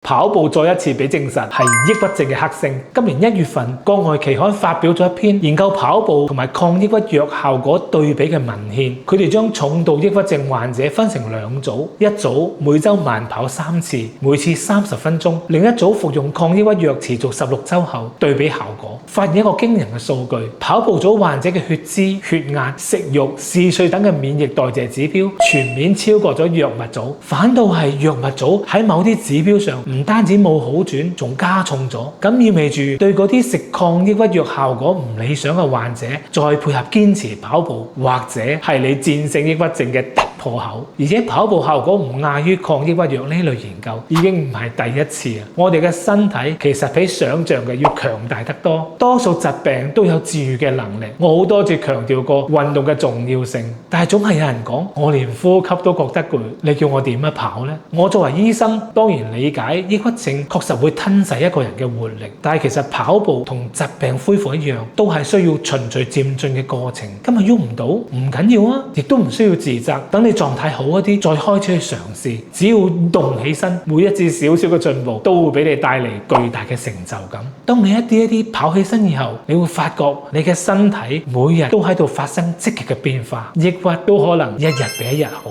跑步再一次被證實係抑鬱症嘅剋星。今年1月份，國外期刊發表咗一篇研究跑步同埋抗抑鬱藥效果對比嘅文獻。佢哋將重度抑鬱症患者分成兩組，一組每周慢跑3次，每次30分鐘；另一組服用抗抑鬱藥持續16週後，對比效果，發現一個驚人嘅數據：跑步組患者嘅血脂、血壓、食慾、嗜睡等嘅免疫代謝指標全面超過咗藥物組，反倒係藥物組喺某啲指標上唔單止冇好轉，仲加重咗。咁意味住對嗰啲食抗抑鬱藥效果唔理想嘅患者，再配合堅持跑步，或者係你戰勝抑鬱症嘅破口。而且跑步效果唔亞於抗抑鬱藥呢類研究已經唔係第一次啦。我哋嘅身體其實比想象嘅要強大得多，多數疾病都有治癒嘅能力。我好多次強調過運動嘅重要性，但係總係有人講我連呼吸都覺得攰，你叫我點樣跑呢？我作為醫生當然理解抑鬱症確實會吞噬一個人嘅活力，但係其實跑步同疾病恢復一樣，都係需要循序漸進嘅過程。今日喐唔到唔緊要啊，亦都唔需要自責。等你狀態好一啲，再開始去嘗試。只要動起身，每一次少少嘅進步都會俾你帶嚟巨大嘅成就感。當你一啲一啲跑起身以後，你會發覺你嘅身體每日都喺度發生積極嘅變化，抑鬱都可能一日比一日好。